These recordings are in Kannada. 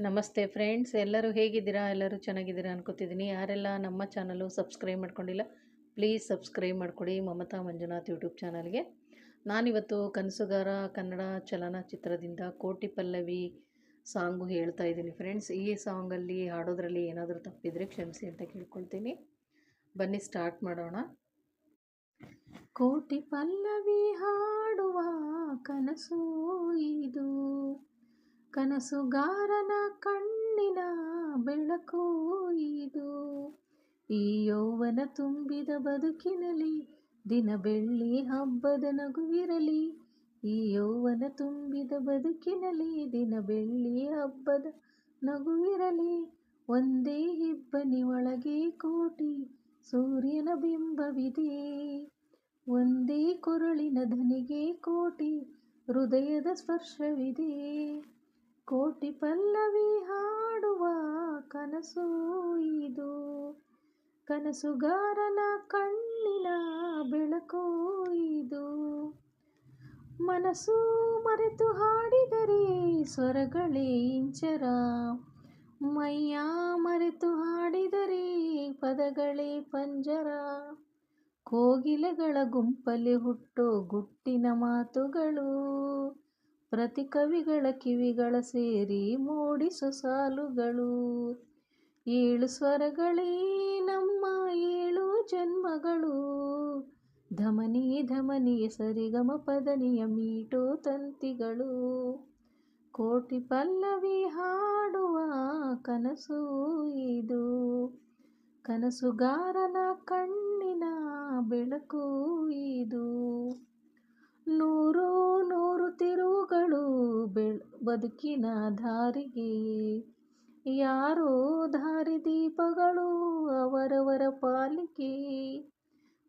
ನಮಸ್ತೆ ಫ್ರೆಂಡ್ಸ್, ಎಲ್ಲರೂ ಹೇಗಿದ್ದೀರಾ? ಎಲ್ಲರೂ ಚೆನ್ನಾಗಿದ್ದೀರಾ ಅನ್ಕೋತಿದ್ದೀನಿ. ಯಾರೆಲ್ಲ ನಮ್ಮ ಚಾನಲು ಸಬ್ಸ್ಕ್ರೈಬ್ ಮಾಡ್ಕೊಂಡಿಲ್ಲ, ಪ್ಲೀಸ್ ಸಬ್ಸ್ಕ್ರೈಬ್ ಮಾಡ್ಕೊಡಿ ಮಮತಾ ಮಂಜುನಾಥ್ ಯೂಟ್ಯೂಬ್ ಚಾನಲ್ಗೆ. ನಾನಿವತ್ತು ಕನಸುಗಾರ ಕನ್ನಡ ಚಲನಚಿತ್ರದಿಂದ ಕೋಟಿ ಪಲ್ಲವಿ ಸಾಂಗು ಹೇಳ್ತಾ ಇದ್ದೀನಿ ಫ್ರೆಂಡ್ಸ್. ಈ ಸಾಂಗಲ್ಲಿ ಹಾಡೋದ್ರಲ್ಲಿ ಏನಾದರೂ ತಪ್ಪಿದರೆ ಕ್ಷಮಿಸಿ ಅಂತ ಕೇಳ್ಕೊಳ್ತೀನಿ. ಬನ್ನಿ ಸ್ಟಾರ್ಟ್ ಮಾಡೋಣ. ಕೋಟಿ ಪಲ್ಲವಿ ಹಾಡುವ ಕನಸು ಇದು, ಕನಸುಗಾರನ ಕಣ್ಣಿನ ಬೆಳಕು ಇದು. ಈ ಯೌವನ ತುಂಬಿದ ಬದುಕಿನಲ್ಲಿ ದಿನ ಬೆಳ್ಳಿ ಹಬ್ಬದ ನಗುವಿರಲಿ. ಈ ಯೌವನ ತುಂಬಿದ ಬದುಕಿನಲ್ಲಿ ದಿನ ಬೆಳ್ಳಿ ಹಬ್ಬದ ನಗುವಿರಲಿ. ಒಂದೇ ಇಬ್ಬನಿ ಒಳಗೆ ಕೋಟಿ ಸೂರ್ಯನ ಬಿಂಬವಿದೆ. ಒಂದೇ ಕೊರಳಿನ ಧನಿಗೆ ಕೋಟಿ ಹೃದಯದ ಸ್ಪರ್ಶವಿದೆ. ಕೋಟಿ ಪಲ್ಲವಿ ಹಾಡುವ ಕನಸು ಇದು, ಕನಸುಗಾರನ ಕಣ್ಣಿನ ಬೆಳಕು ಇದು. ಮನಸ್ಸು ಮರೆತು ಹಾಡಿದರೆ ಸ್ವರಗಳೇ ಇಂಚರ, ಮೈಯ ಮರೆತು ಹಾಡಿದರೆ ಪದಗಳೇ ಪಂಜರ. ಕೋಗಿಲೆಗಳ ಗುಂಪಲ್ಲಿ ಹುಟ್ಟೋ ಗುಟ್ಟಿನ ಮಾತುಗಳು, ಪ್ರತಿ ಕವಿಗಳ ಕಿವಿಗಳ ಸೇರಿ ಮೂಡಿಸೋ ಸಾಲುಗಳು. ಏಳು ಸ್ವರಗಳೇ ನಮ್ಮ ಏಳು ಜನ್ಮಗಳು, ಧಮನಿ ಧಮನಿಯ ಸರಿಗಮ ಪದನಿಯ ಮೀಟೋ ತಂತಿಗಳು. ಕೋಟಿ ಪಲ್ಲವಿ ಹಾಡುವ ಕನಸು ಇದು, ಕನಸುಗಾರನ ಕಣ್ಣಿನ ಬೆಳಕು ಇದು. ನೂರು ನೂರು ತಿರುವುಗಳು ಬದುಕಿನ ದಾರಿಗೆ, ಯಾರೋ ದಾರಿದೀಪಗಳು ಅವರವರ ಪಾಲಿಗೆ.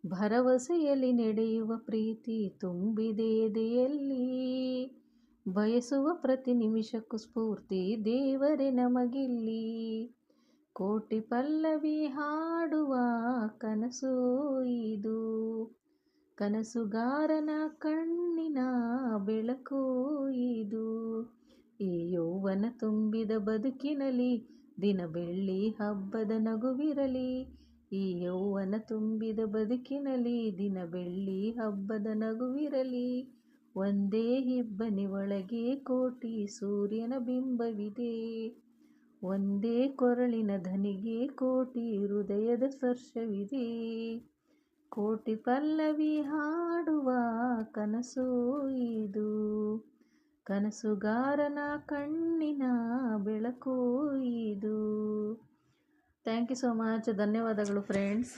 ಭರವಸೆಯಲ್ಲಿ ನಡೆಯುವ ಪ್ರೀತಿ ತುಂಬಿದೆ ಎದೆಯಲ್ಲಿ, ಬಯಸುವ ಪ್ರತಿ ನಿಮಿಷಕ್ಕೂ ಸ್ಫೂರ್ತಿ ದೇವರೇ ನಮಗಿಲ್ಲಿ. ಕೋಟಿ ಪಲ್ಲವಿ ಹಾಡುವ ಕನಸು ಇದು, ಕನಸುಗಾರನ ಕಣ್ಣಿನ ಬೆಳಕು ಇದು. ಈ ಯೌವನ ತುಂಬಿದ ಬದುಕಿನಲ್ಲಿ ದಿನ ಬೆಳ್ಳಿ ಹಬ್ಬದ ನಗುವಿರಲಿ. ಈ ಯೌವನ ತುಂಬಿದ ಬದುಕಿನಲ್ಲಿ ದಿನ ಬೆಳ್ಳಿ ಹಬ್ಬದ ನಗುವಿರಲಿ. ಒಂದೇ ಇಬ್ಬನಿ ಒಳಗೆ ಕೋಟಿ ಸೂರ್ಯನ ಬಿಂಬವಿದೆ. ಒಂದೇ ಕೊರಳಿನ ಧನಿಗೆ ಕೋಟಿ ಹೃದಯದ ಸ್ಪರ್ಶವಿದೆ. ಕೋಟಿ ಪಲ್ಲವಿ ಹಾಡುವ ಕನಸು ಇದು, ಕನಸುಗಾರನ ಕಣ್ಣಿನ ಬೆಳಕು ಇದು. Thank you so much. ಧನ್ಯವಾದಗಳು ಫ್ರೆಂಡ್ಸ್.